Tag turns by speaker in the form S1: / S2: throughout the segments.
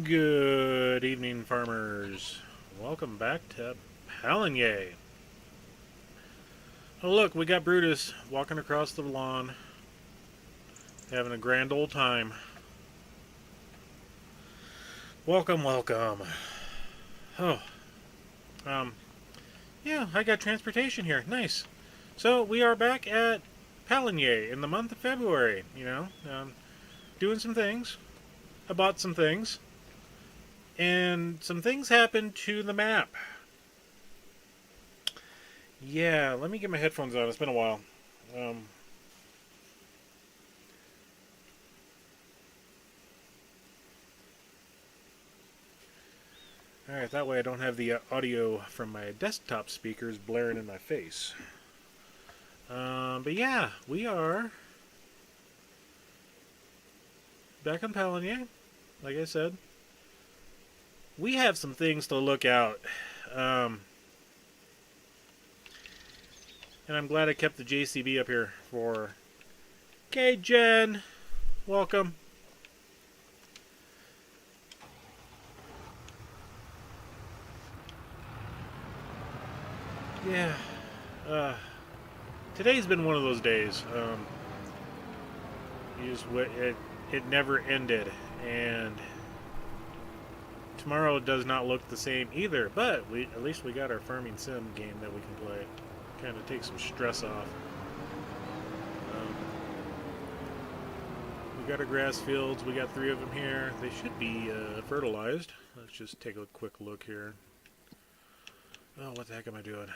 S1: Good evening, farmers. Welcome back to Pallegney. Oh, look, we got Brutus walking across the lawn, having a grand old time. Welcome, welcome. Oh, um, yeah, I got transportation here. Nice. So we are back at Pallegney in the month of February. Doing some things. I bought some things. And some things happened to the map. Yeah, let me get my headphones on. It's been a while. Alright, that way I don't have the audio from my desktop speakers blaring in my face. But yeah, we are back on Pallegney. Like I said, we have some things to look out. And I'm glad I kept the JCB up here for... Okay, Jen, welcome. Yeah, today's been one of those days. It never ended, and tomorrow does not look the same either. But at least we got our farming sim game that we can play. Kind of take some stress off. We got our grass fields. We got 3 of them here. They should be fertilized. Let's just take a quick look here. Oh, what the heck am I doing?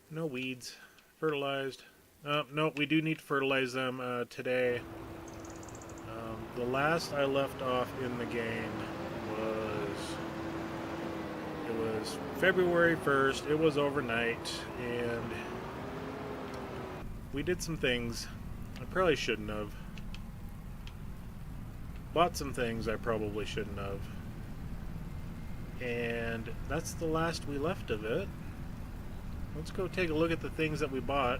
S1: No weeds. Fertilized. No, we do need to fertilize them today. The last I left off in the game was February 1st. It was overnight, and we did some things I probably shouldn't have. Bought some things I probably shouldn't have. And that's the last we left of it. Let's go take a look at the things that we bought.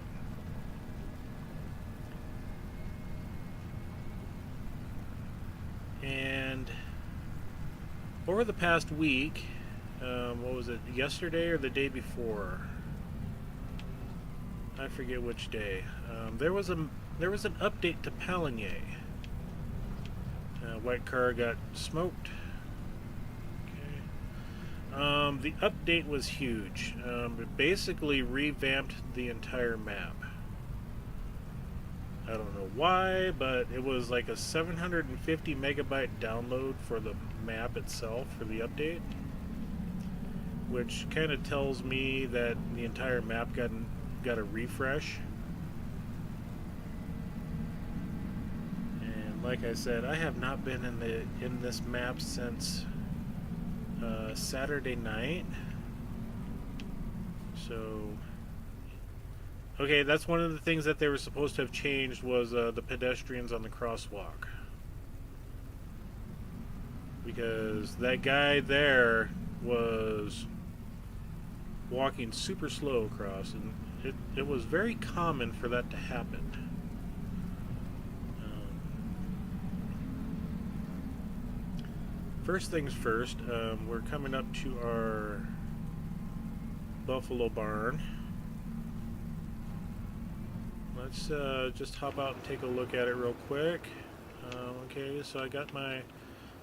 S1: And over the past week, what was it, yesterday or the day before? I forget which day. There was an update to Pallegney. White car got smoked. The update was huge. It basically revamped the entire map. I don't know why, but it was like a 750 megabyte download for the map itself for the update, which kind of tells me that the entire map got a refresh. And like I said, I have not been in this map since Saturday night. So, okay, that's one of the things that they were supposed to have changed was the pedestrians on the crosswalk. Because that guy there was walking super slow across, and it was very common for that to happen. First things first, we're coming up to our buffalo barn. Let's just hop out and take a look at it real quick. Okay, so I got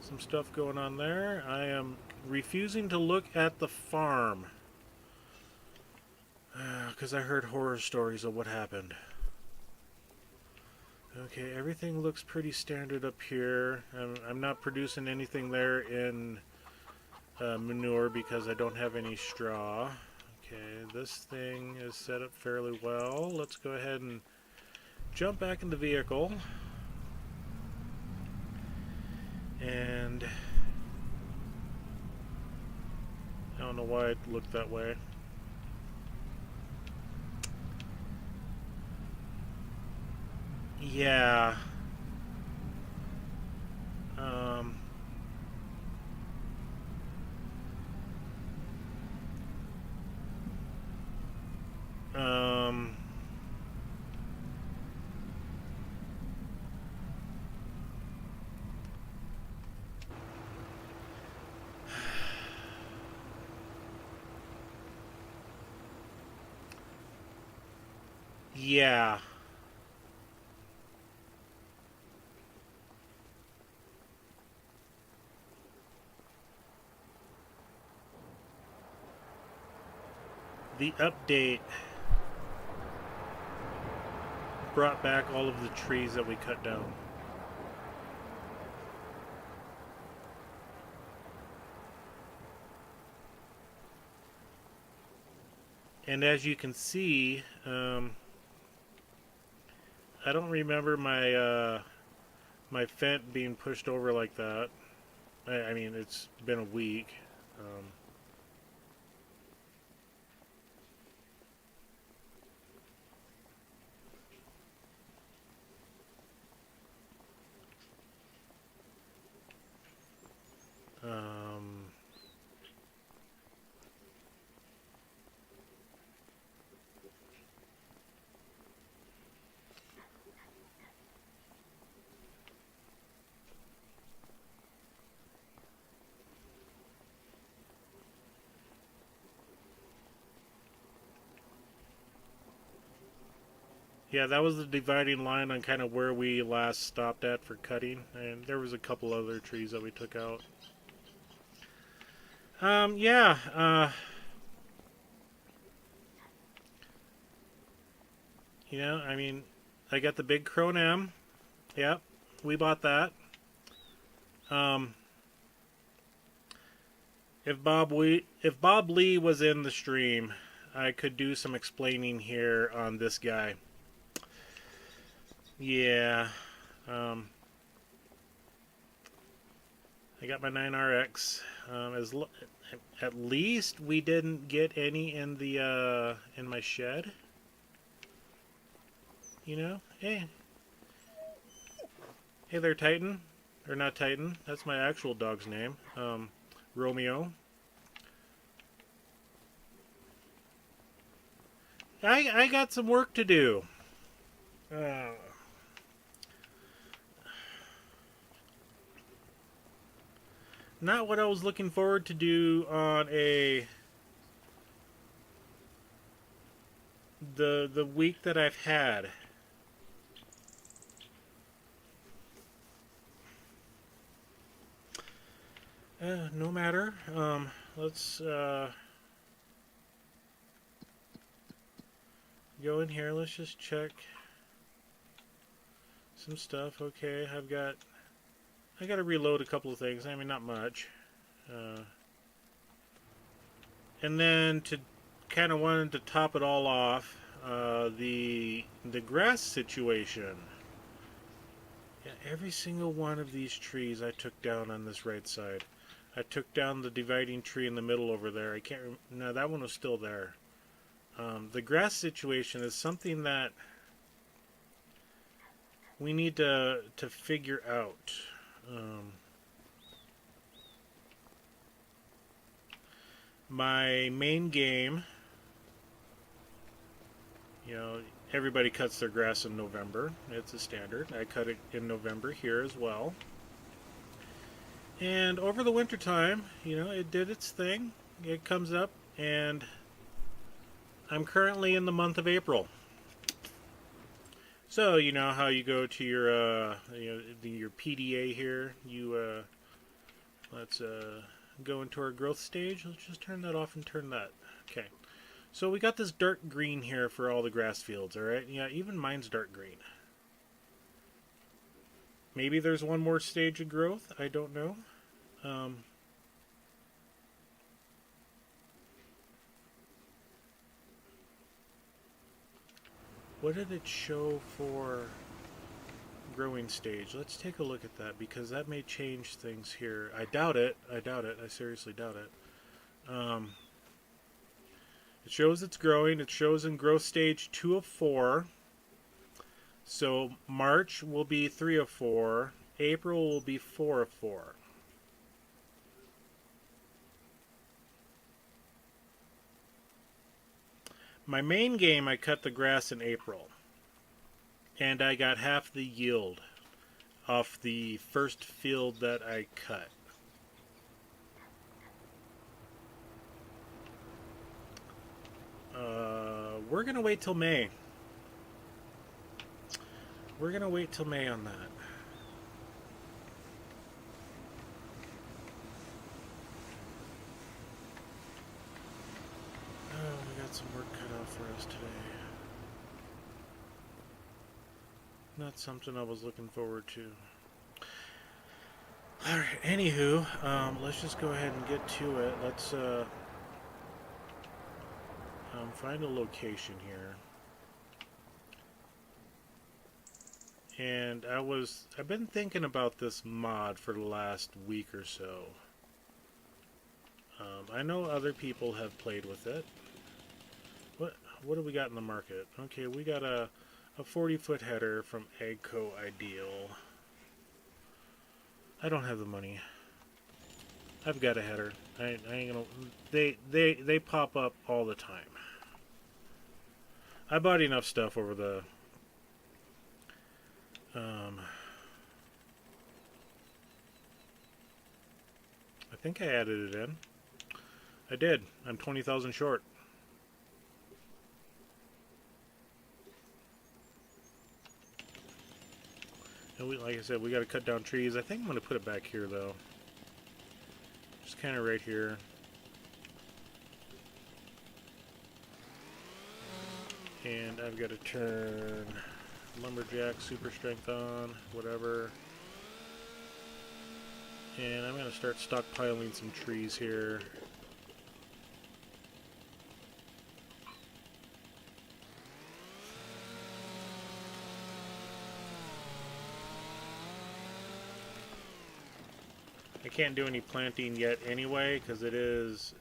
S1: some stuff going on there. I am refusing to look at the farm because I heard horror stories of what happened. Okay, everything looks pretty standard up here. I'm not producing anything there in manure because I don't have any straw. Okay, this thing is set up fairly well. Let's go ahead and jump back in the vehicle. And I don't know why it looked that way. Yeah. Yeah. The update brought back all of the trees that we cut down. And as you can see, I don't remember my my fence being pushed over like that. I mean, it's been a week. Um, yeah, that was the dividing line on kind of where we last stopped at for cutting, and there was a couple other trees that we took out. Yeah, I mean, I got the big Crone M. Yep, we bought that. Um, if Bob Lee was in the stream, I could do some explaining here on this guy. Yeah. Um, I got my 9RX. At least we didn't get any in the in my shed. Hey, hey there, Titan, or not Titan. That's my actual dog's name. Romeo. I got some work to do. Uh, Not what I was looking forward to do on the week that I've had. No matter. Let's go in here. Let's just check some stuff. Okay, I got to reload a couple of things. I mean, not much. And then to kind of wanted to top it all off, the grass situation. Yeah, every single one of these trees I took down on this right side. I took down the dividing tree in the middle over there. I can't. No, that one was still there. The grass situation is something that we need to figure out. My main game, everybody cuts their grass in November. It's a standard. I cut it in November here as well. And over the winter time, it did its thing. It comes up, and I'm currently in the month of April. So you know how you go to your your PDA here. Let's go into our growth stage. Let's just turn that off and turn that. Okay. So we got this dark green here for all the grass fields. All right. Yeah, even mine's dark green. Maybe there's one more stage of growth. I don't know. What did it show for growing stage? Let's take a look at that, because that may change things here. I doubt it. I seriously doubt it. It shows it's growing. It shows in growth stage 2 of 4. So March will be 3 of 4. April will be 4 of 4. My main game, I cut the grass in April. And I got half the yield off the first field that I cut. We're going to wait till May. We're going to wait till May on that. Oh, we got some work cut out for us today. Not something I was looking forward to. Alright, anywho, let's just go ahead and get to it. Let's find a location here. And I've been thinking about this mod for the last week or so. I know other people have played with it. What do we got in the market? Okay, we got a 40-foot header from Agco Ideal. I don't have the money. I've got a header. I ain't gonna. They pop up all the time. I bought enough stuff over the. I think I added it in. I did. I'm 20,000 short. And like I said, we got to cut down trees. I think I'm going to put it back here, though. Just kind of right here. And I've got to turn Lumberjack Super Strength on, whatever. And I'm going to start stockpiling some trees here. I can't do any planting yet anyway, because it is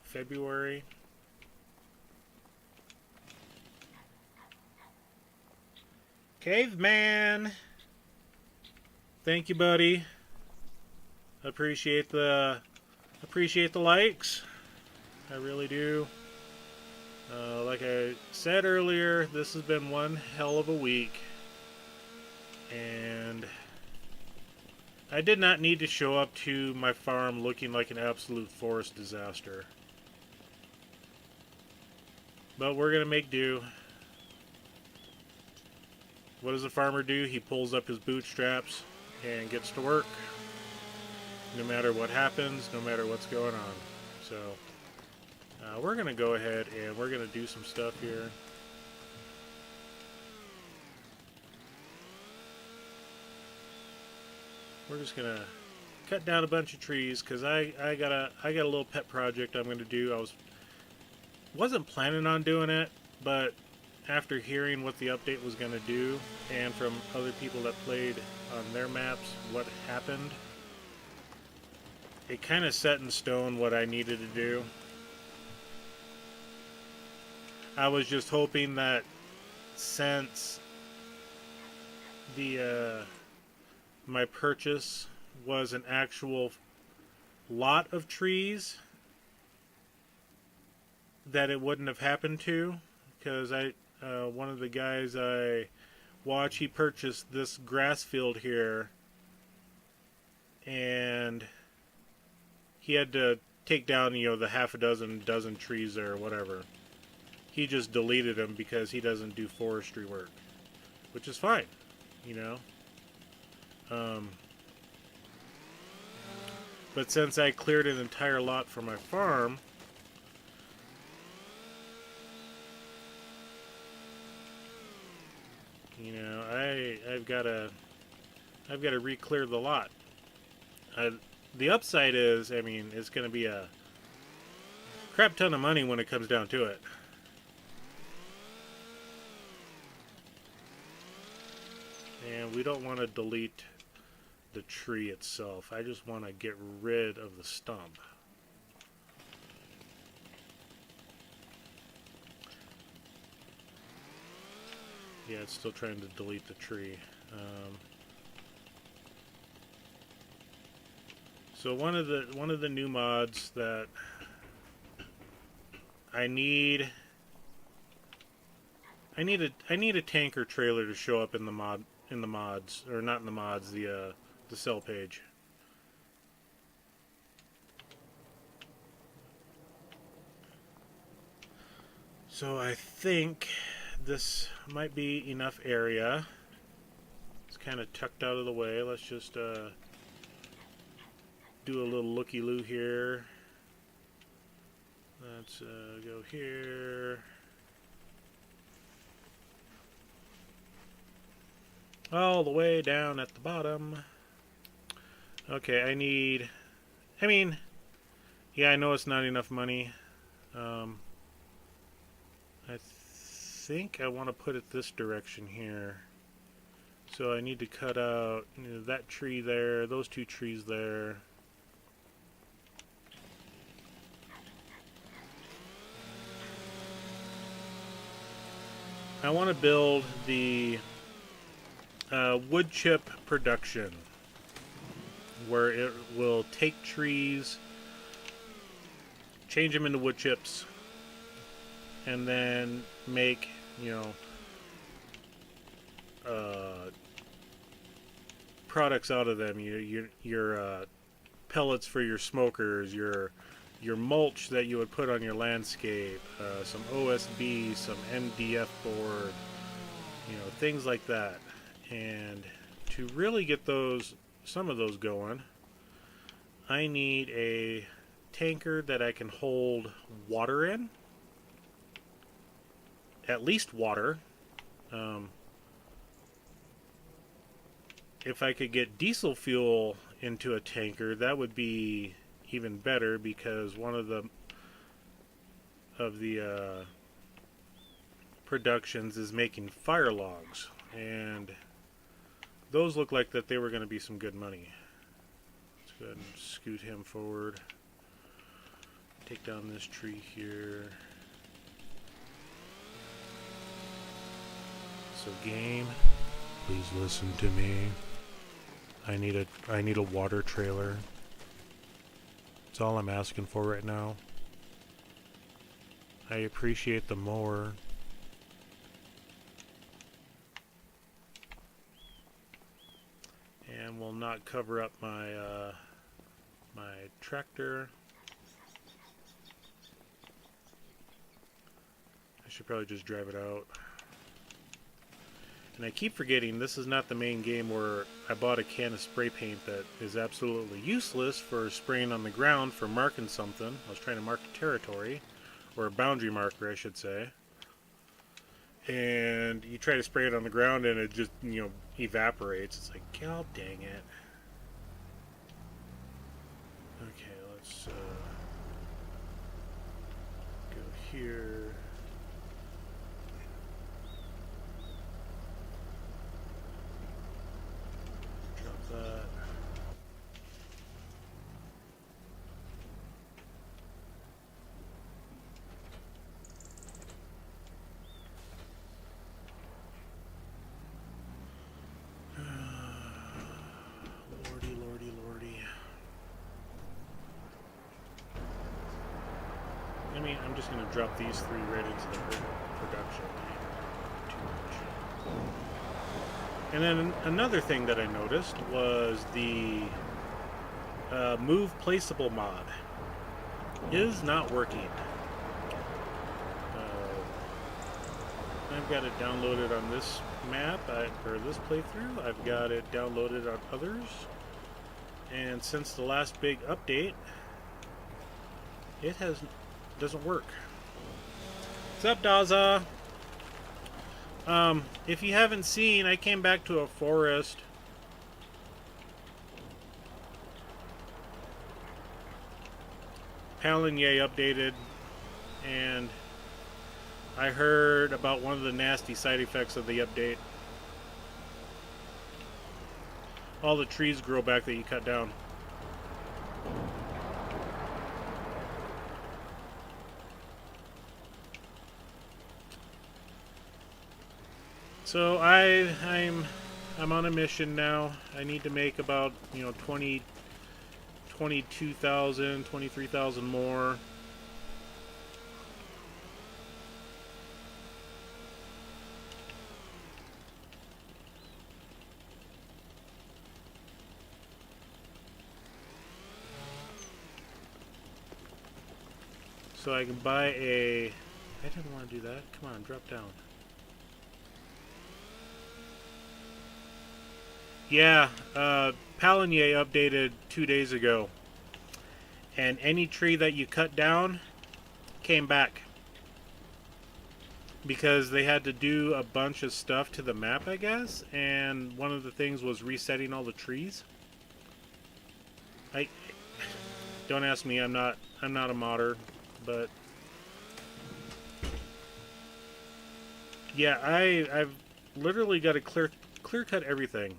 S1: February. Caveman! Thank you, buddy. Appreciate the likes. I really do. Like I said earlier, this has been one hell of a week. And I did not need to show up to my farm looking like an absolute forest disaster. But we're going to make do. What does a farmer do? He pulls up his bootstraps and gets to work. No matter what happens, no matter what's going on. So, we're going to go ahead and we're going to do some stuff here. We're just going to cut down a bunch of trees because I got a little pet project I'm going to do. Wasn't planning on doing it, but after hearing what the update was going to do and from other people that played on their maps what happened, it kind of set in stone what I needed to do. I was just hoping that since the my purchase was an actual lot of trees, that it wouldn't have happened to, because one of the guys I watch, he purchased this grass field here, and he had to take down, the half a dozen trees there or whatever. He just deleted them because he doesn't do forestry work, which is fine, But since I cleared an entire lot for my farm, I've got to re-clear the lot. The upside is, it's going to be a crap ton of money when it comes down to it. And we don't want to delete the tree itself. I just want to get rid of the stump. Yeah, it's still trying to delete the tree. So one of the new mods that I need a tanker trailer to show up in the mods, or not in the mods, the sell page. So I think this might be enough area. It's kind of tucked out of the way. Let's just do a little looky-loo here. Let's go here. All the way down at the bottom. Okay, yeah, I know it's not enough money. I think I want to put it this direction here. So I need to cut out that tree there, those two trees there. I want to build the wood chip production, where it will take trees, change them into wood chips, and then make, products out of them. Your pellets for your smokers, your mulch that you would put on your landscape, some OSB, some MDF board, things like that. And to really get some of those going, I need a tanker that I can hold water in, at least water. If I could get diesel fuel into a tanker, that would be even better, because one of the productions is making fire logs, and those look like that they were going to be some good money. Let's go ahead and scoot him forward. Take down this tree here. So game, please listen to me. I need a water trailer. That's all I'm asking for right now. I appreciate the mower. And will not cover up my my tractor. I should probably just drive it out. And I keep forgetting this is not the main game where I bought a can of spray paint that is absolutely useless for spraying on the ground for marking something. I was trying to mark a territory, or a boundary marker, I should say. And you try to spray it on the ground and it just, evaporates. It's like, God dang it. Okay, let's go here. That. Lordy, lordy, lordy. I'm just going to drop these three right into the production. Too much. And then another thing that I noticed was the move placeable mod is not working. I've got it downloaded on this map, or this playthrough. I've got it downloaded on others. And since the last big update, it doesn't work. What's up, Daza? If you haven't seen, I came back to a forest. Pallegney updated, and I heard about one of the nasty side effects of the update. All the trees grow back that you cut down. So I'm on a mission now. I need to make about 22,000, 23,000 more. So I can buy a... I didn't want to do that. Come on, drop down. Yeah, Pallegney updated 2 days ago. And any tree that you cut down came back. Because they had to do a bunch of stuff to the map, I guess. And one of the things was resetting all the trees. Don't ask me, I'm not a modder, but yeah, I've literally got to clear clear cut everything.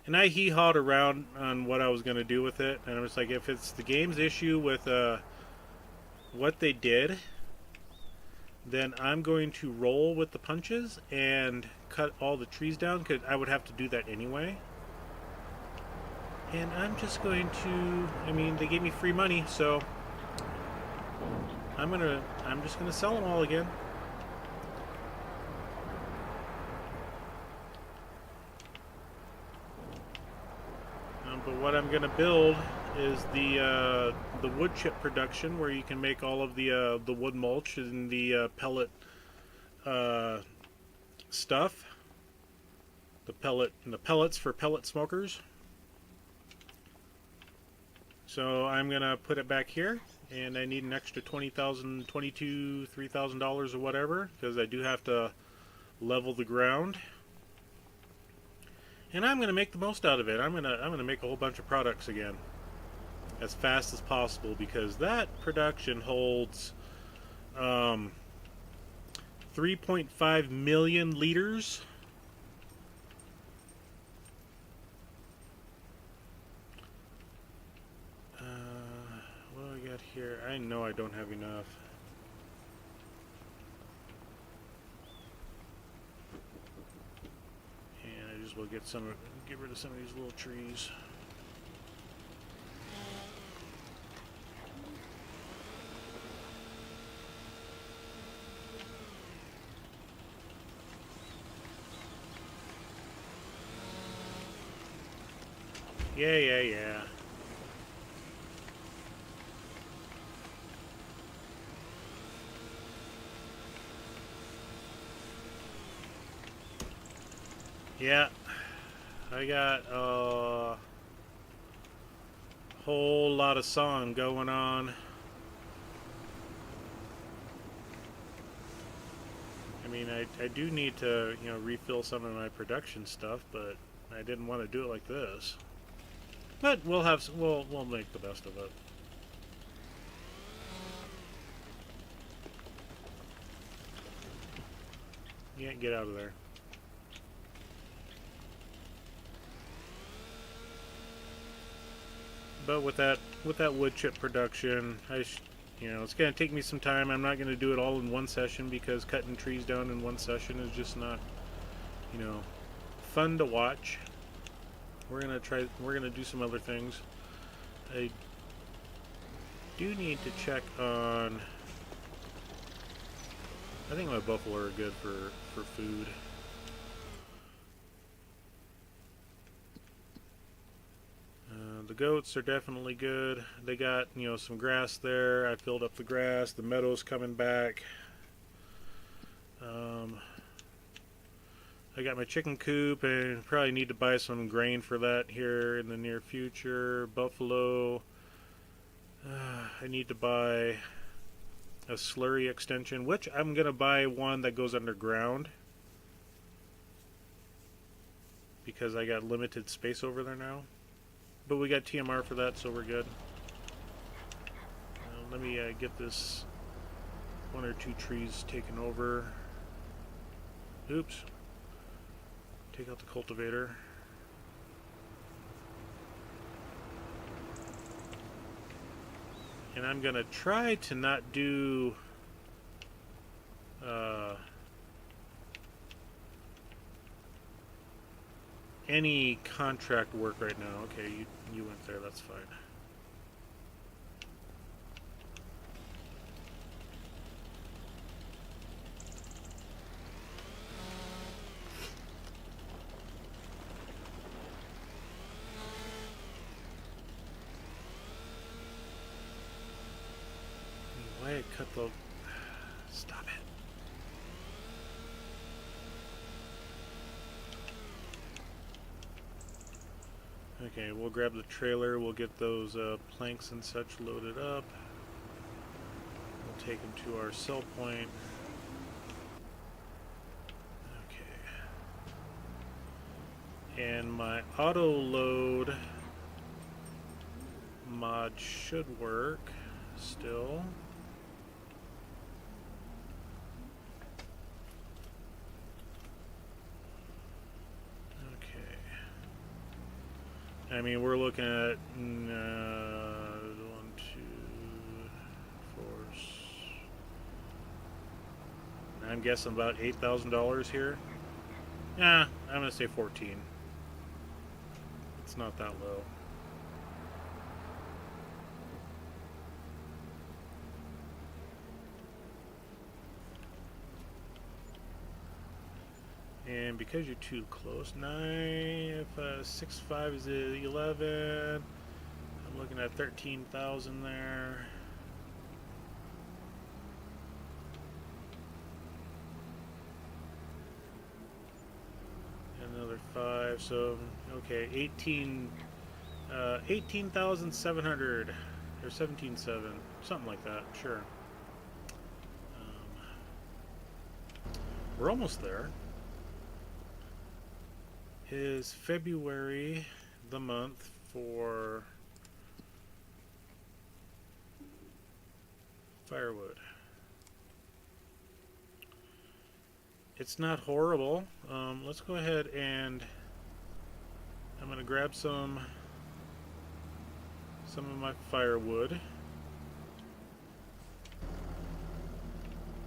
S1: And I hee-hawed around on what I was going to do with it, and I was like, if it's the game's issue with what they did, then I'm going to roll with the punches and cut all the trees down, because I would have to do that anyway. And I'm just going to, I mean, they gave me free money, so I'm just gonna sell them all again. But what I'm gonna build is the wood chip production, where you can make all of the wood mulch and the pellet stuff, the pellets for pellet smokers. So I'm gonna put it back here, and I need an extra $20,000, $3,000 or whatever, because I do have to level the ground. And I'm gonna make the most out of it. I'm gonna make a whole bunch of products again, as fast as possible, because that production holds 3.5 million liters. What do I got here? I know I don't have enough. And I just will get rid of some of these little trees. Yeah. Yeah, I got a whole lot of song going on. I mean, I do need to, refill some of my production stuff, but I didn't want to do it like this. But we'll make the best of it. Yeah, get out of there. But with that wood chip production, it's going to take me some time. I'm not going to do it all in one session, because cutting trees down in one session is just not, fun to watch. We're going to do some other things. I do need to check on, I think my buffalo are good for food. The goats are definitely good. They got, some grass there. I filled up the grass. The meadow's coming back. I got my chicken coop, and probably need to buy some grain for that here in the near future. Buffalo. I need to buy a slurry extension, which I'm going to buy one that goes underground, because I got limited space over there now. But we got TMR for that, so we're good. Let me get this one or two trees taken over. Oops. Take out the cultivator. And I'm going to try to not do any contract work right now. Okay, you went there, that's fine. Why I cut the... Stop it. Okay, we'll grab the trailer, we'll get those planks and such loaded up. We'll take them to our sell point. Okay. And my auto load mod should work still. I mean, we're looking at 1, 2, 4. I'm guessing about $8,000 here. Yeah, I'm gonna say 14. It's not that low. And because you're too close, 9, if 6, 5 is 11, I'm looking at 13,000 there. Another 5, so okay, 18,700 or 17,700, something like that. Sure. We're almost there. Is February the month for firewood? It's not horrible. Let's go ahead and I'm going to grab some of my firewood.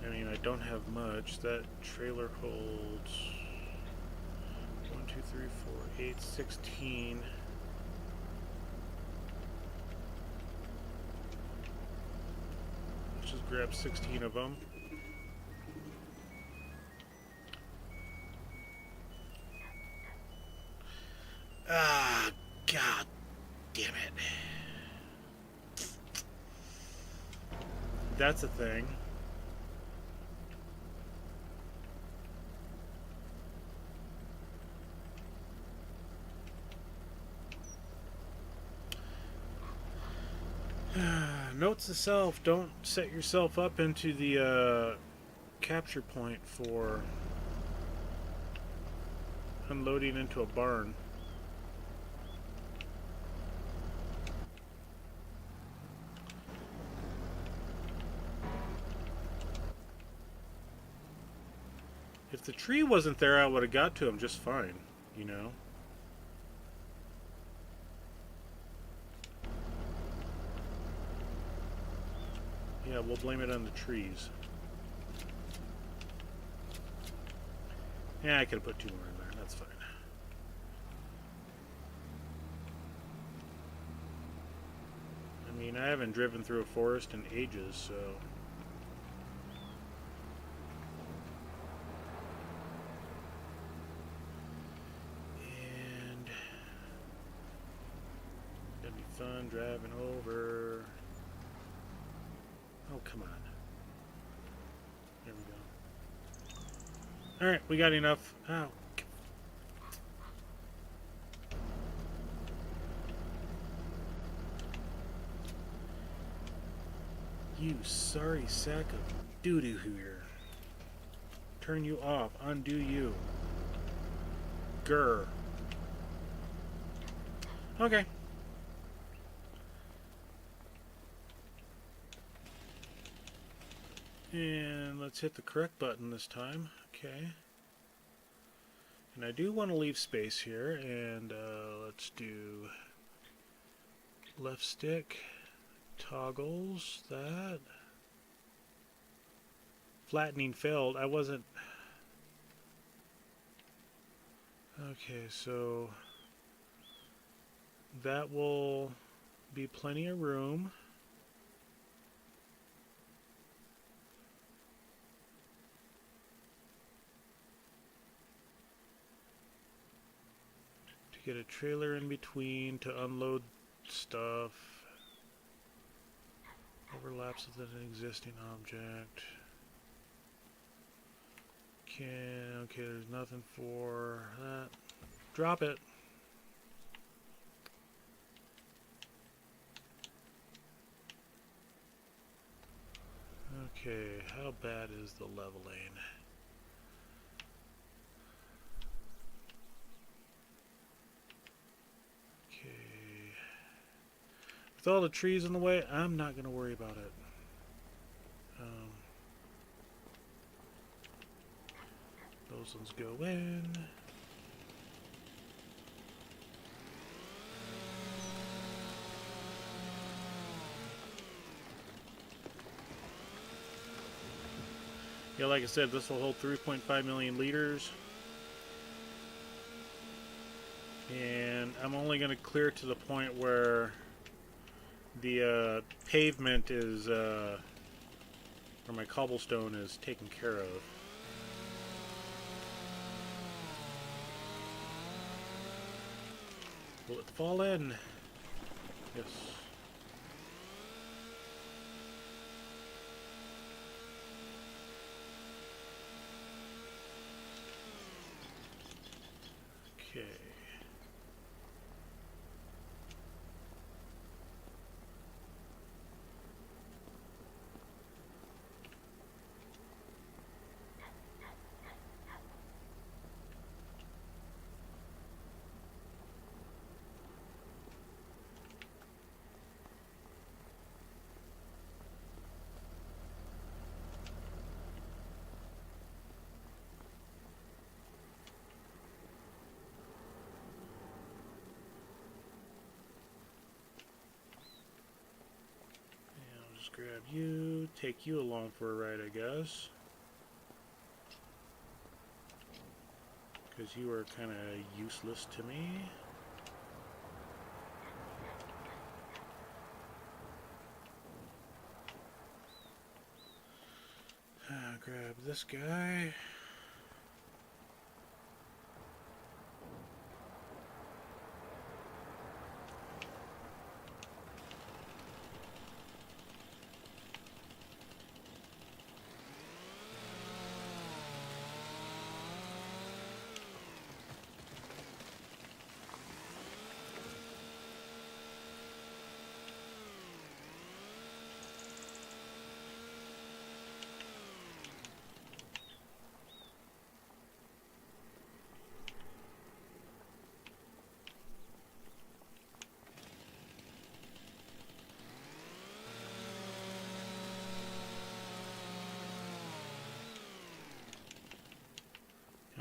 S1: I mean, I don't have much. That trailer holds 1, 2, 3, 4, 8, 16. Let's just grab 16 of them. Ah, God damn it. That's a thing. Notes to self, don't set yourself up into the capture point for unloading into a barn. If the tree wasn't there, I would have got to him just fine, you know? Yeah, we'll blame it on the trees. Yeah, I could have put 2 more in there. That's fine. I mean, I haven't driven through a forest in ages, so... And... It's gonna be fun driving over... Oh, come on. There we go. Alright, we got enough. Oh. You sorry sack of doo-doo here. Turn you off. Undo you. Grr. Okay. And let's hit the correct button this time. Okay. And I do want to leave space here, and let's do left stick, toggles, that. Flattening failed. I wasn't... Okay, so that will be plenty of room. Get a trailer in between to unload stuff. Overlaps with an existing object. Okay, there's nothing for that. Drop it. Okay, how bad is the leveling? With all the trees in the way, I'm not going to worry about it. Those ones go in. Yeah, like I said, this will hold 3.5 million liters. And I'm only going to clear to the point where the pavement is, or my cobblestone is taken care of. Will it fall in? Yes. Okay. Just grab you, take you along for a ride, I guess. Because you are kind of useless to me. Grab this guy.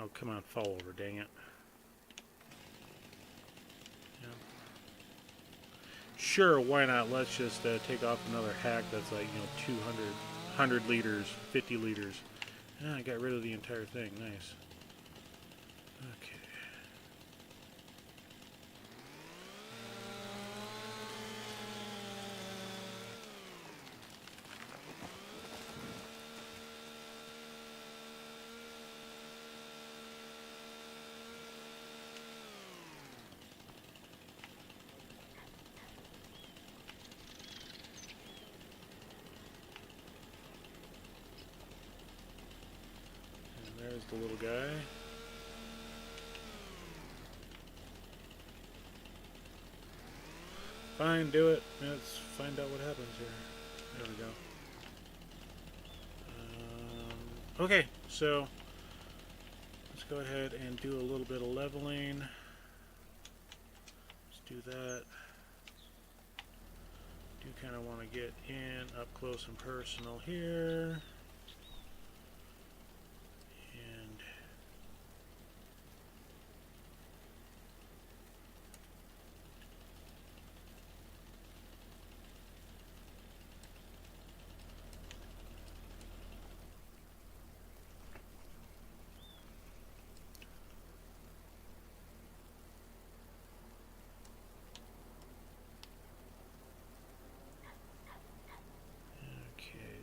S1: Oh, come on, fall over, dang it. Yeah. Sure, why not? Let's just take off another hack that's like, 200, 100 liters, 50 liters. I got rid of the entire thing. Nice. Okay. There's the little guy. Fine, do it. Let's find out what happens here. There we go. Okay, so let's go ahead and do a little bit of leveling. Let's do that. Do kind of want to get in up close and personal here.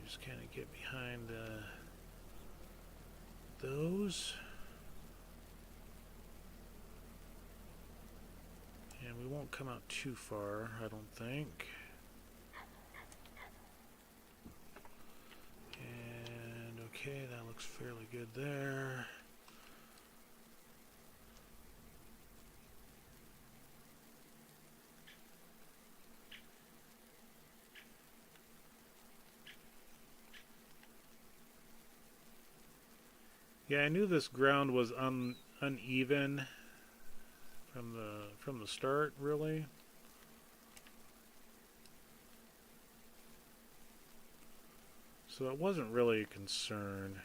S1: Just kind of get behind those. And we won't come out too far, I don't think. And okay, that looks fairly good there. Yeah, I knew this ground was uneven from the start, really. So that wasn't really a concern.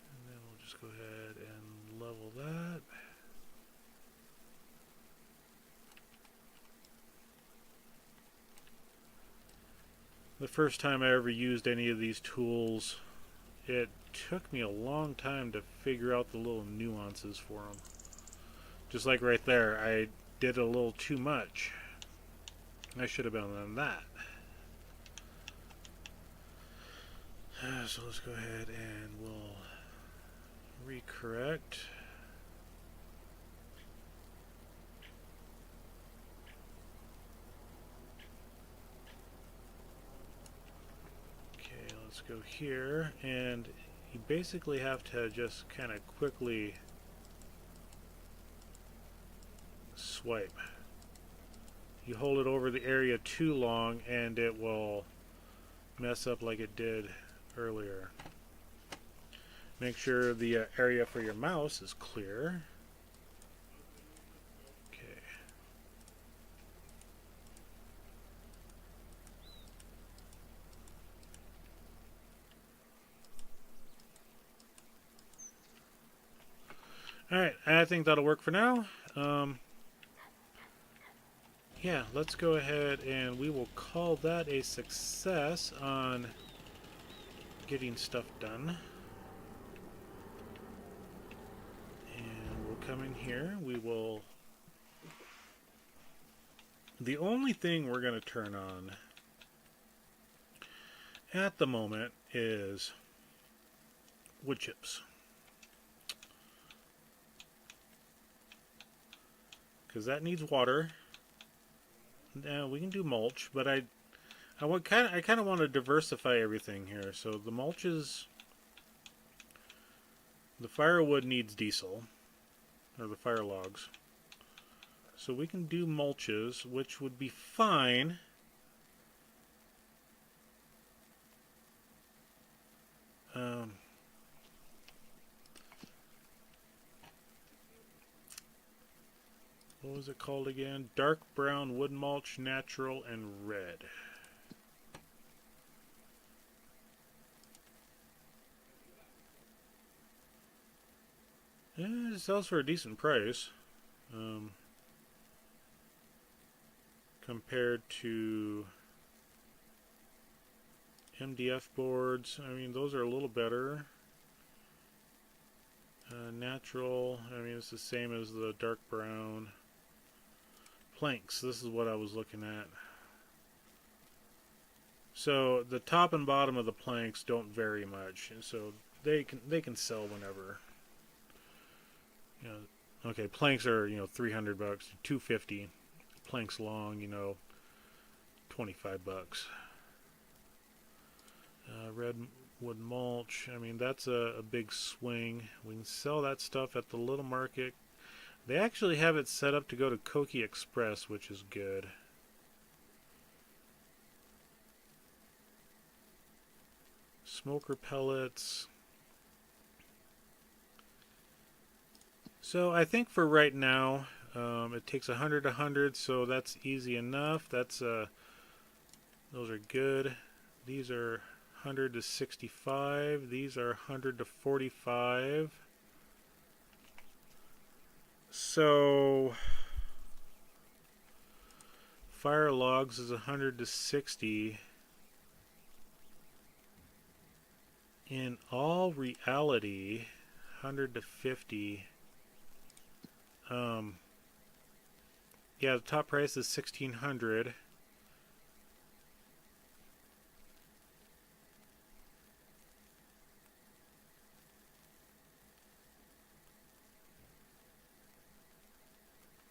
S1: And then we'll just go ahead and level that. The first time I ever used any of these tools, it took me a long time to figure out the little nuances for them. Just like right there, I did a little too much. I should have been on that. So let's go ahead and we'll recorrect. Okay, let's go here, and you basically have to just kind of quickly swipe. You hold it over the area too long and it will mess up like it did earlier. Make sure the area for your mouse is clear. Okay. Alright, I think that'll work for now. Yeah, let's go ahead and we will call that a success on getting stuff done. And we'll come in here. We will... The only thing we're going to turn on at the moment is wood chips. Because that needs water. Now we can do mulch, but I kind of want to diversify everything here. So the mulch is, the firewood needs diesel, or the fire logs. So we can do mulches, which would be fine. What was it called again? Dark brown wood mulch, natural, and red. Yeah, it sells for a decent price. Compared to MDF boards, I mean, those are a little better. Natural, I mean, it's the same as the dark brown. Planks, this is what I was looking at. So the top and bottom of the planks don't vary much, and so they can sell whenever. You know, okay, planks are, you know, $300, $250. Planks long, you know, $25. Redwood mulch, I mean, that's a big swing. We can sell that stuff at the little market. They actually have it set up to go to Koki Express, which is good. Smoker pellets. So I think for right now, it takes 100 to 100, so that's easy enough. That's those are good. These are 100 to 65. These are 100 to 45. So fire logs is 100 to 60. In all reality, 100 to 50. Yeah, the top price is $1,600.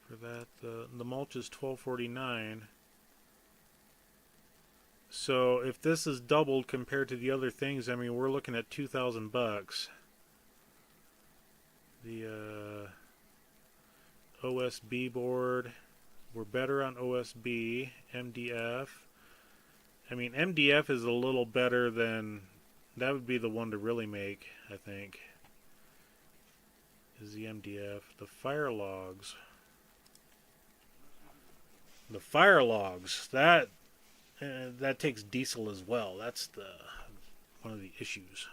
S1: For that, the mulch is $12.49. So if this is doubled compared to the other things, I mean, we're looking at $2,000. The OSB board, we're better on OSB. MDF, I mean, MDF is a little better than, that would be the one to really make, I think, is the MDF. The fire logs, that takes diesel as well. That's one of the issues.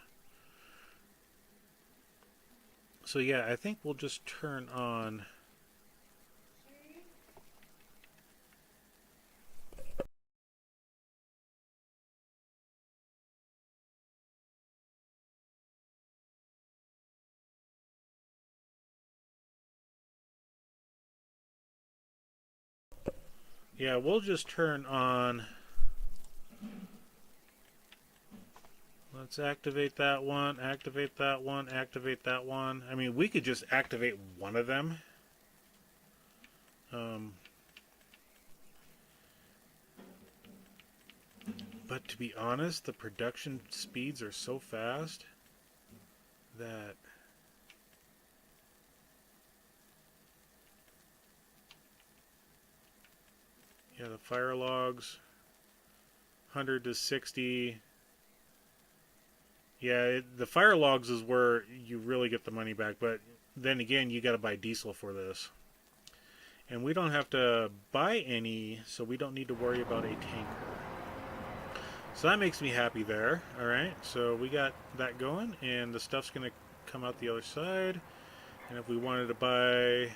S1: So yeah, I think we'll just turn on Yeah, we'll just turn on. Let's activate that one, activate that one, activate that one. I mean, we could just activate one of them. But to be honest, the production speeds are so fast that yeah, the fire logs 100 to 60. Yeah, the fire logs is where you really get the money back, but then again, you got to buy diesel for this. And we don't have to buy any, so we don't need to worry about a tanker. So that makes me happy there. Alright, so we got that going, and the stuff's going to come out the other side. And if we wanted to buy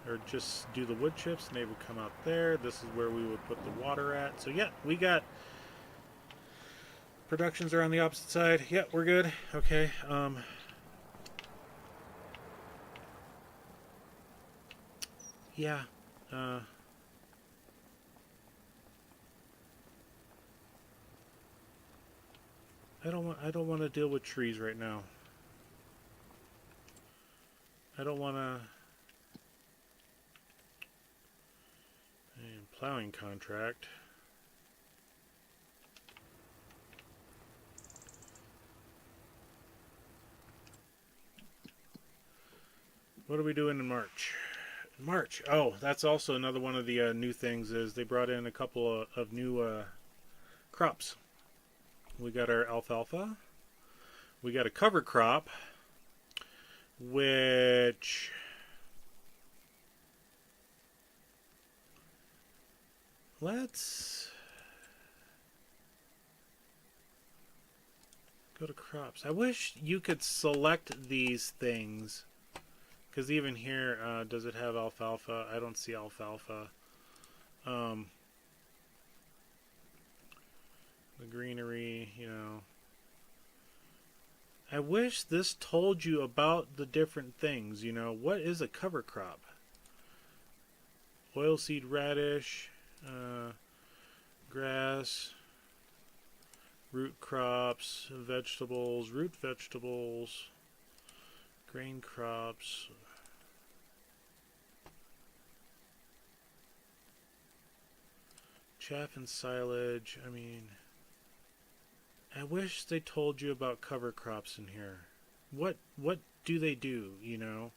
S1: or just do the wood chips, they would come out there. This is where we would put the water at. So yeah, we got productions are on the opposite side. Yeah, we're good. Okay. Yeah. I don't want to deal with trees right now. I don't want to. And plowing contract. What are we doing in March? March. Oh, that's also another one of the new things is they brought in a couple of new crops. We got our alfalfa. We got a cover crop, which let's go to crops. I wish you could select these things. Because even here, does it have alfalfa? I don't see alfalfa. The greenery, you know. I wish this told you about the different things, you know. What is a cover crop? Oilseed radish, grass, root crops, vegetables, root vegetables, grain crops. Chaff and silage. I mean, I wish they told you about cover crops in here. What do they do, you know?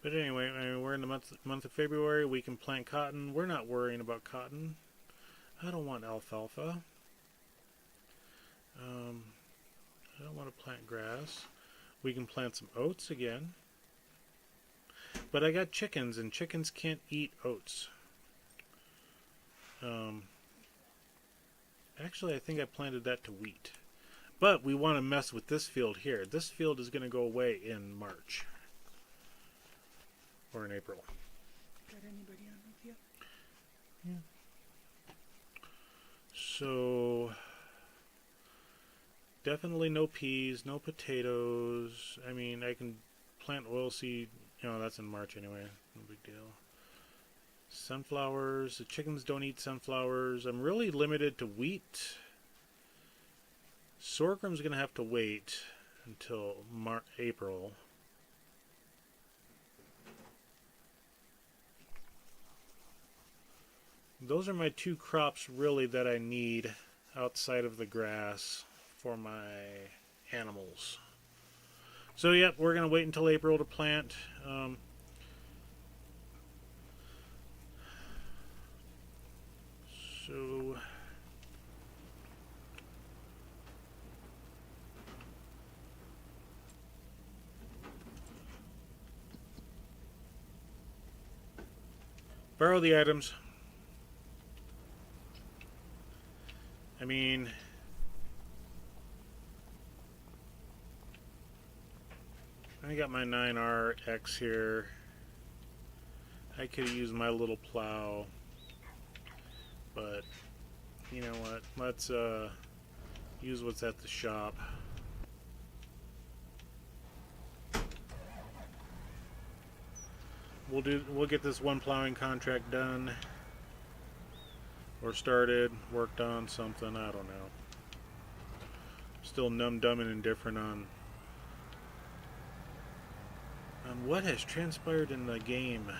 S1: But anyway, I mean, we're in the month of February. We can plant cotton. We're not worrying about cotton. I don't want alfalfa. I don't want to plant grass. We can plant some oats again. But I got chickens, and chickens can't eat oats. Actually, I think I planted that to wheat. But we want to mess with this field here. This field is going to go away in March. Or in April.
S2: Got anybody on with you?
S1: Yeah. So definitely no peas, no potatoes. I mean, I can plant oilseed. You know, that's in March anyway. No big deal. Sunflowers. The chickens don't eat sunflowers. I'm really limited to wheat. Sorghum's going to have to wait until April. Those are my two crops really that I need outside of the grass for my animals. So yep, we're going to wait until April to plant. So borrow the items. I mean, I got my 9RX here. I could use my little plow, but you know what? Let's use what's at the shop. We'll get this one plowing contract done, or started, worked on something. I don't know. Still numb, dumb, and indifferent on what has transpired in the game.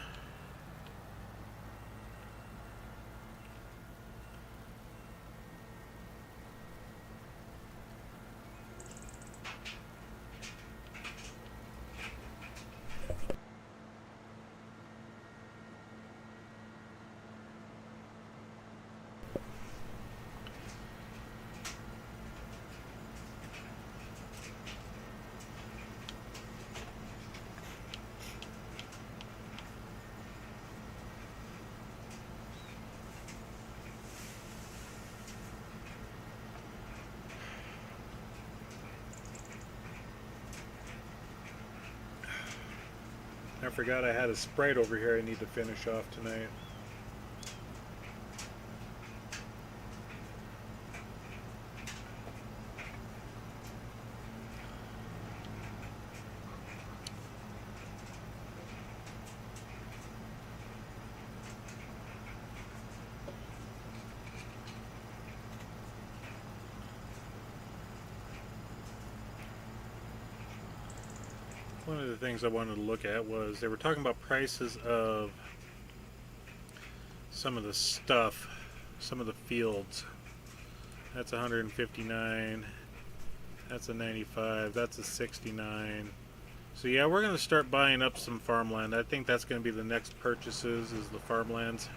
S1: I forgot I had a Sprite over here I need to finish off tonight. One of the things I wanted to look at was they were talking about prices of some of the stuff, some of the fields. That's 159. That's a 95. That's a 69. So yeah, we're going to start buying up some farmland. I think that's going to be the next purchases, is the farmlands.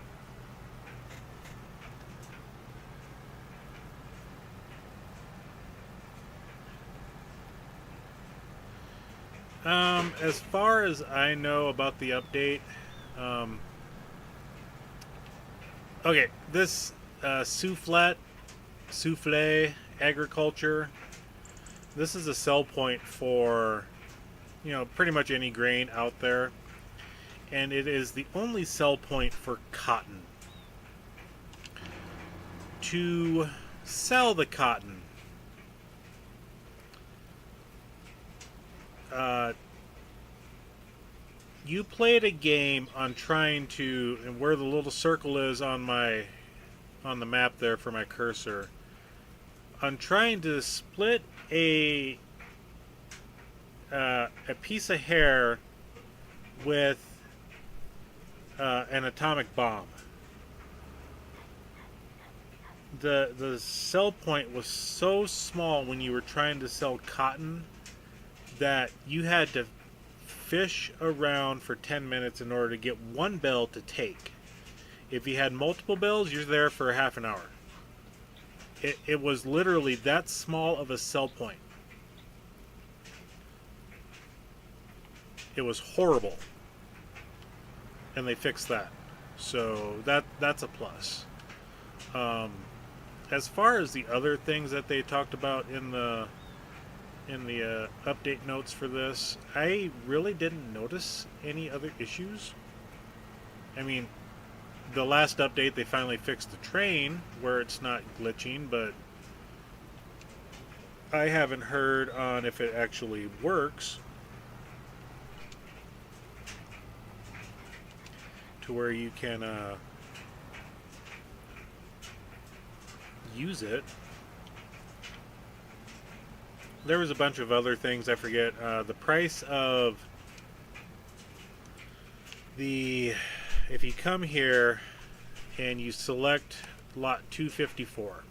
S1: As far as I know about the update, okay, this souffle agriculture, this is a sell point for, pretty much any grain out there, and it is the only sell point for cotton. To sell the cotton, you played a game on trying to, and where the little circle is on the map there for my cursor, on trying to split a piece of hair with an atomic bomb. The sell point was so small when you were trying to sell cotton that you had to fish around for 10 minutes in order to get one bale to take. If you had multiple bales, you're there for half an hour. It was literally that small of a sell point. It was horrible. And they fixed that. So that's a plus. As far as the other things that they talked about in the update notes for this, I really didn't notice any other issues. I mean, the last update they finally fixed the train where it's not glitching, but I haven't heard on if it actually works to where you can use it. There was a bunch of other things I forget. The price of if you come here and you select lot 254,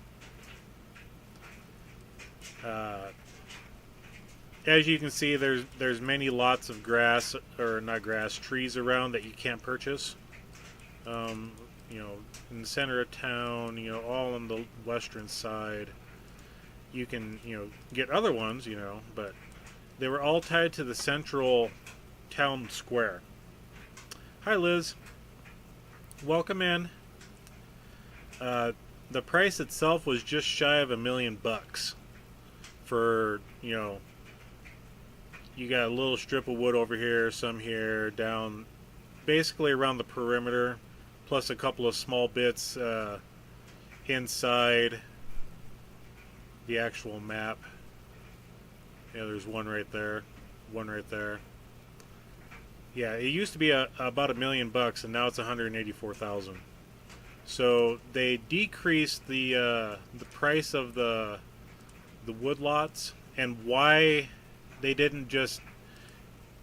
S1: as you can see, there's many lots of grass, or not grass, trees around that you can't purchase. In the center of town, all on the western side. You can, get other ones, but they were all tied to the central town square. Hi, Liz. Welcome in. The price itself was just shy of $1 million for, you got a little strip of wood over here, some here, down, basically around the perimeter, plus a couple of small bits inside. the actual map. Yeah, there's one right there. One right there. Yeah, it used to be about $1,000,000, and now it's 184,000. So they decreased the price of the woodlots, and why they didn't just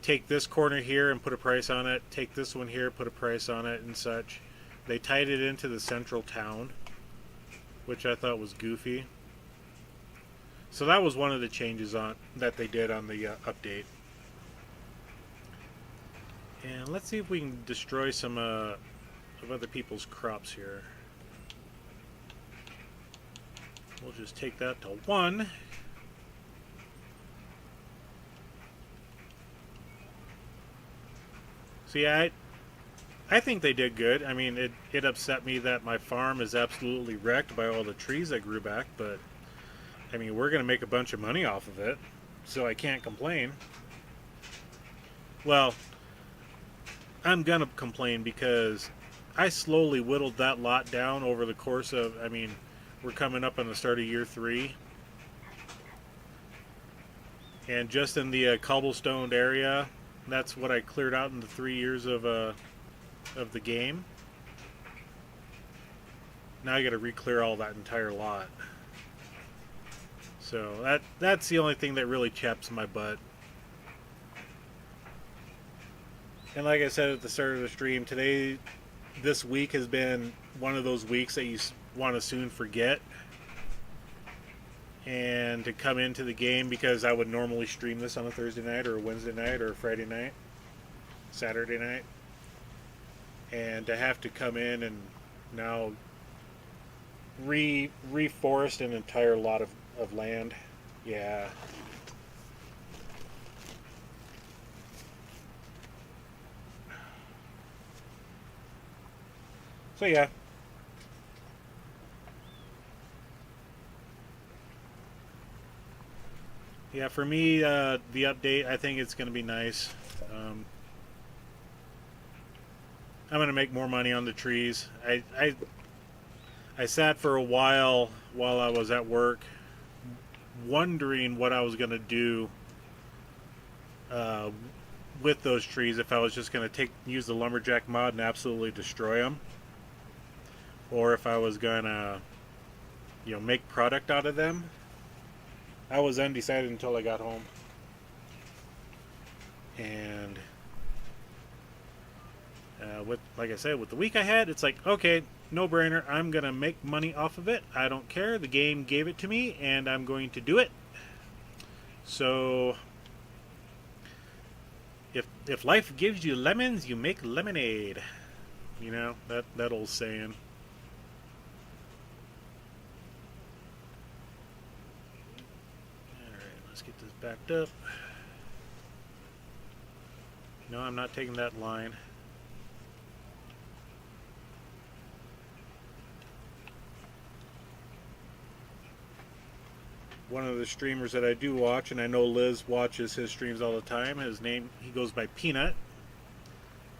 S1: take this corner here and put a price on it, take this one here, put a price on it, and such. They tied it into the central town, which I thought was goofy. So that was one of the changes that they did on the update. And let's see if we can destroy some of other people's crops here. We'll just take that to 1. See, I think they did good. I mean, it upset me that my farm is absolutely wrecked by all the trees I grew back, but I mean, we're going to make a bunch of money off of it, so I can't complain. Well, I'm going to complain because I slowly whittled that lot down over the course of, I mean, we're coming up on the start of year 3. And just in the cobblestoned area, that's what I cleared out in the 3 years of the game. Now I got to re-clear all that entire lot. So that's the only thing that really chaps my butt. And like I said at the start of the stream, this week has been one of those weeks that you want to soon forget. And to come into the game, because I would normally stream this on a Thursday night or a Wednesday night or a Friday night, Saturday night, and to have to come in and now reforest an entire lot of land. Yeah. So yeah. Yeah, for me, the update, I think it's going to be nice. I'm going to make more money on the trees. I sat for a while I was at work, wondering what I was going to do with those trees, if I was just going to use the lumberjack mod and absolutely destroy them, or if I was going to, make product out of them. I was undecided until I got home. And like I said, with the week I had, it's like, okay, no brainer. I'm gonna make money off of it. I don't care. The game gave it to me, and I'm going to do it. So, if life gives you lemons, you make lemonade. You know that old saying. Let's get this backed up. No, I'm not taking that line. One of the streamers that I do watch, and I know Liz watches his streams all the time, he goes by Peanut.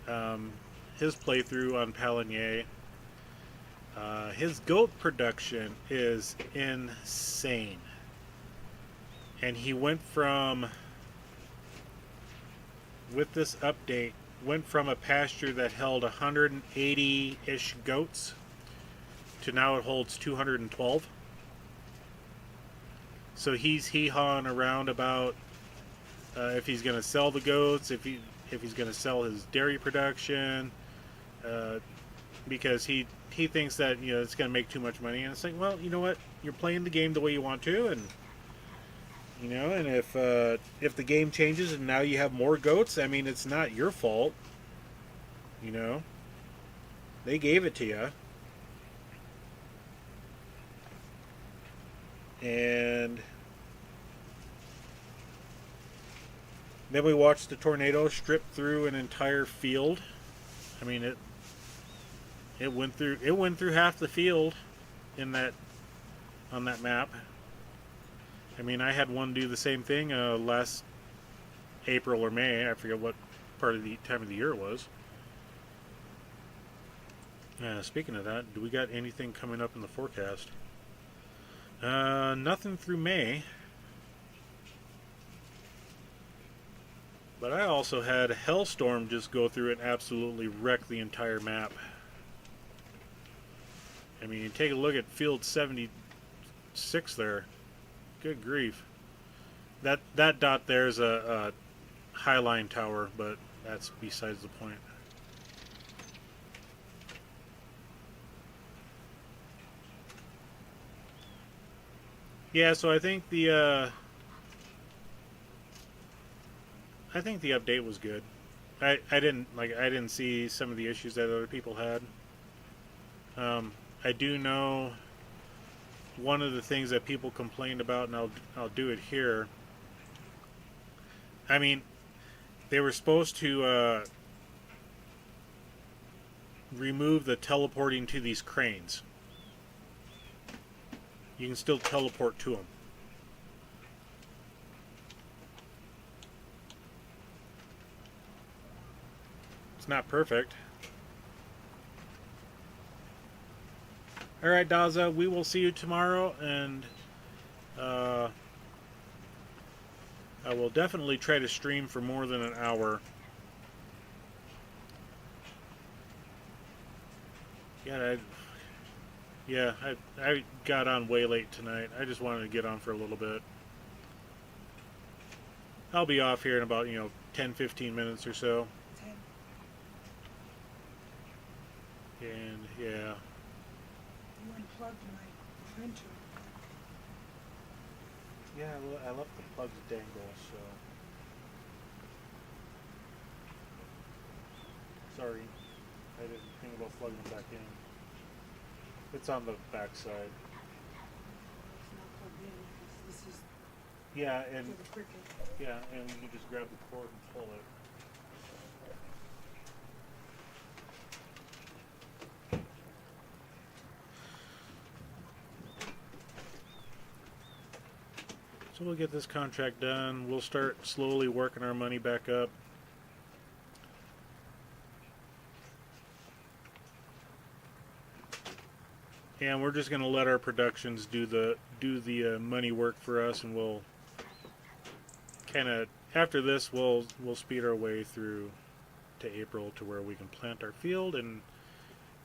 S1: His playthrough on Pallegney, his goat production is insane. And he went from, with this update, went from a pasture that held 180-ish goats to now it holds 212. So he's hee-hawing around about if he's going to sell the goats, if he's going to sell his dairy production, because he thinks that it's going to make too much money. And it's like, well, you know what? You're playing the game the way you want to, and and if the game changes and now you have more goats, I mean, it's not your fault. They gave it to you. And then we watched the tornado strip through an entire field. I mean, it went through half the field on that map. I mean, I had one do the same thing last April or May. I forget what part of the time of the year it was. Speaking of that, do we got anything coming up in the forecast? Nothing through May. But I also had a Hellstorm just go through and absolutely wreck the entire map. I mean, take a look at field 76 there. Good grief. That dot there is a highline tower, but that's besides the point. Yeah, so I think the update was good. I didn't see some of the issues that other people had. I do know one of the things that people complained about, and I'll do it here. I mean, they were supposed to remove the teleporting to these cranes. You can still teleport to them. It's not perfect. Alright, Daza, we will see you tomorrow, and I will definitely try to stream for more than an hour. I got on way late tonight. I just wanted to get on for a little bit. I'll be off here in about, 10-15 minutes or so.
S2: 10.
S1: And, yeah.
S2: You unplugged my printer.
S1: Yeah, I left the plugs dangle, so... Sorry. I didn't think about plugging them back in. It's on the back side.
S2: It's not plugged in because this is
S1: Yeah, and
S2: for the cricket.
S1: yeah, and you just grab the cord and pull it. So we'll get this contract done. We'll start slowly working our money back up. And we're just going to let our productions do the money work for us, and we'll kind of, after this, we'll speed our way through to April to where we can plant our field and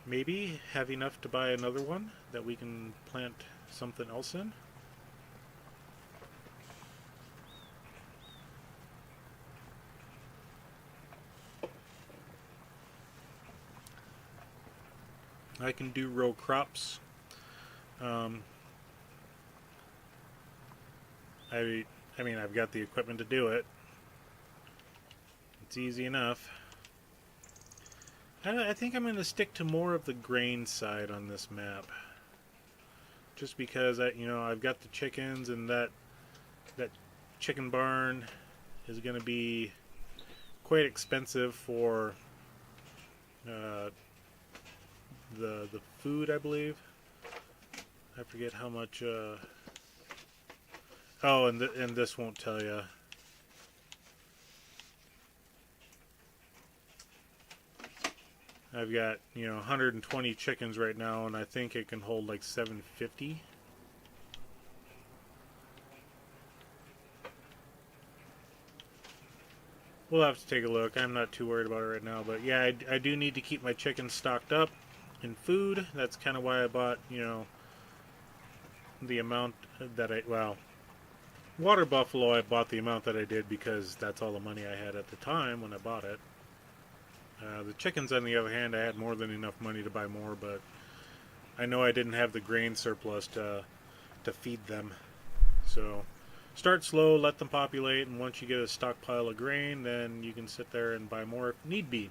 S1: maybe have enough to buy another one that we can plant something else in. I can do row crops. I mean, I've got the equipment to do it. It's easy enough. I think I'm going to stick to more of the grain side on this map. Just because I've got the chickens, and that chicken barn is going to be quite expensive for the food, I believe. I forget how much. Oh, and this won't tell you. I've got 120 chickens right now, and I think it can hold like 750. We'll have to take a look. I'm not too worried about it right now, but yeah, I do need to keep my chickens stocked up in food. That's kind of why I bought, the amount that Water Buffalo, I bought the amount that I did because that's all the money I had at the time when I bought it. The chickens, on the other hand, I had more than enough money to buy more, but I know I didn't have the grain surplus to feed them. So start slow, let them populate, and once you get a stockpile of grain, then you can sit there and buy more if need be.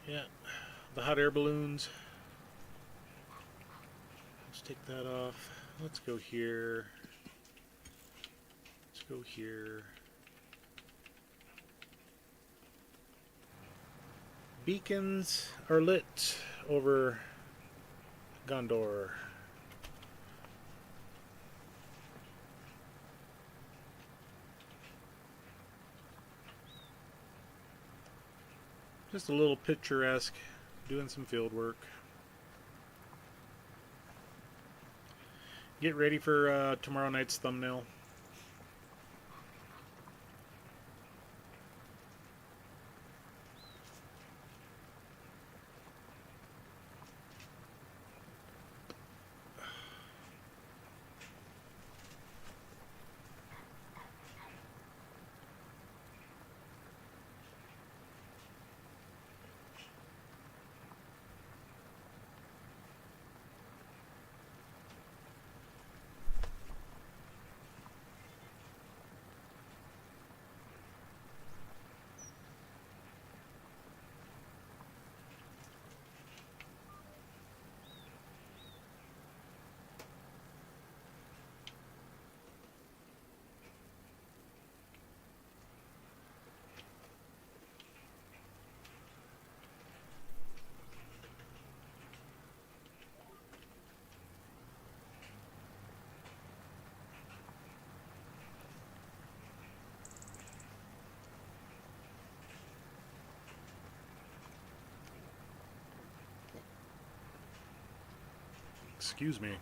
S1: Yeah, the hot air balloons. Let's take that off. Let's go here. Let's go here. Beacons are lit over Gondor. Just a little picturesque, doing some field work. Get ready for tomorrow night's thumbnail. Excuse me.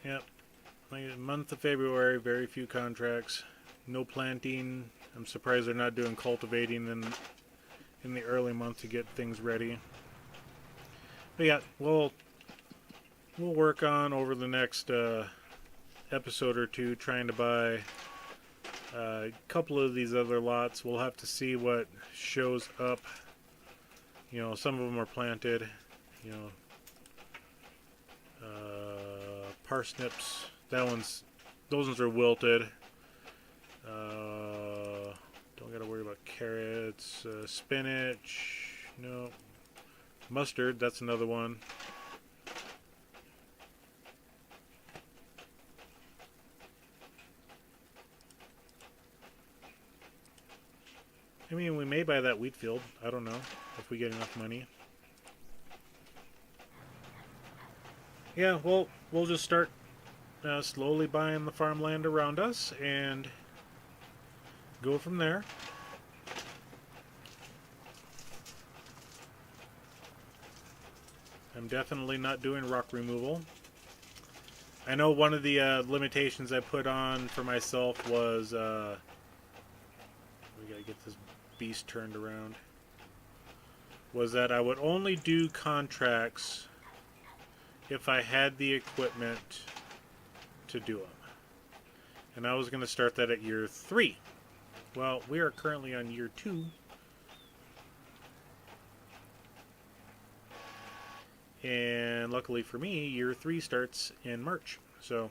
S1: Yep. Like month of February, very few contracts. No planting. I'm surprised they're not doing cultivating in the early month to get things ready. But yeah, we'll work on over the next episode or two trying to buy a couple of these other lots. We'll have to see what shows up. You know, some of them are planted. You know, parsnips. Those ones are wilted. Don't gotta worry about carrots. Spinach. No. Mustard. That's another one. I mean, we may buy that wheat field. I don't know if we get enough money. Yeah, well, we'll just start slowly buying the farmland around us and go from there. I'm definitely not doing rock removal. I know one of the limitations I put on for myself was we gotta get this beast turned around. Was that I would only do contracts if I had the equipment to do them. And I was going to start that at year 3. Well, we are currently on year 2. And luckily for me, year 3 starts in March. So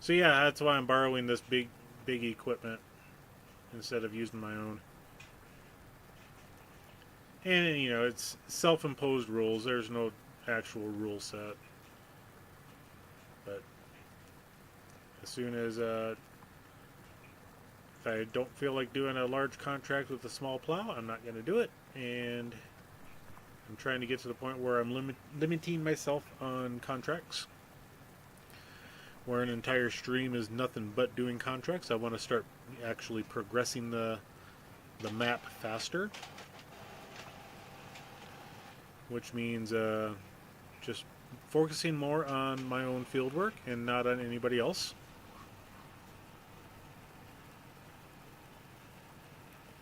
S1: yeah, that's why I'm borrowing this big equipment instead of using my own. And, you know, it's self-imposed rules. There's no actual rule set. But as soon as if I don't feel like doing a large contract with a small plow, I'm not going to do it. And I'm trying to get to the point where I'm limiting myself on contracts. Where an entire stream is nothing but doing contracts. I want to start actually progressing the map faster. Which means just focusing more on my own field work and not on anybody else.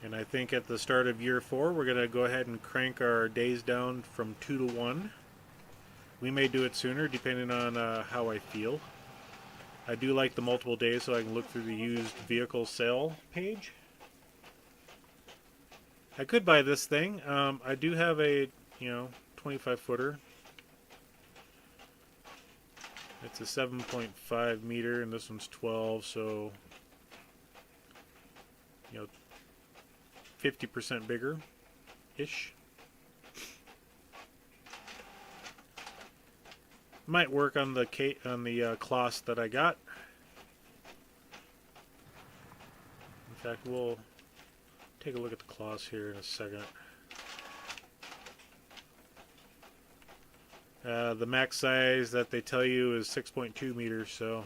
S1: And I think at the start of year 4, we're going to go ahead and crank our days down from 2 to 1. We may do it sooner, depending on how I feel. I do like the multiple days, so I can look through the used vehicle sale page. I could buy this thing. I do have a 25-footer. It's a 7.5 meter, and this one's 12, so 50% bigger ish. Might work on the cloths that I got. In fact, we'll take a look at the cloths here in a second. The max size that they tell you is 6.2 meters, so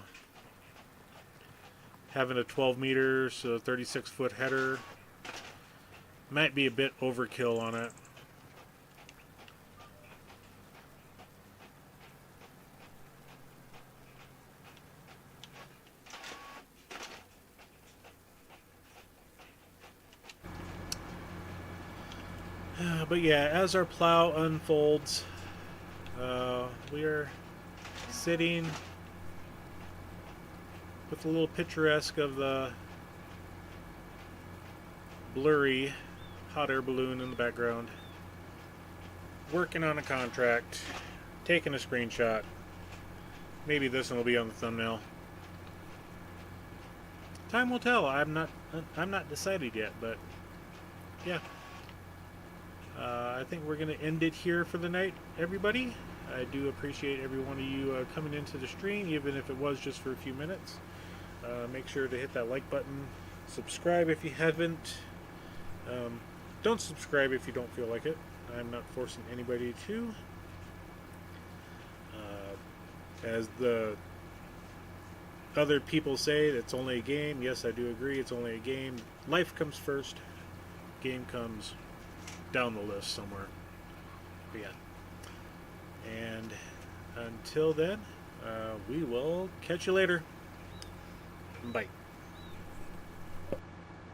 S1: having a 12 meter, so 36-foot header might be a bit overkill on it. But yeah, as our plow unfolds, we are sitting with a little picturesque of the blurry hot air balloon in the background, working on a contract, taking a screenshot. Maybe this one will be on the thumbnail. Time will tell. I'm not decided yet, but yeah. I think we're going to end it here for the night, everybody. I do appreciate every one of you coming into the stream, even if it was just for a few minutes. Make sure to hit that like button. Subscribe if you haven't. Don't subscribe if you don't feel like it. I'm not forcing anybody to. As the other people say, it's only a game. Yes, I do agree. It's only a game. Life comes first. Game comes down the list somewhere. But yeah. And until then, we will catch you later. Bye.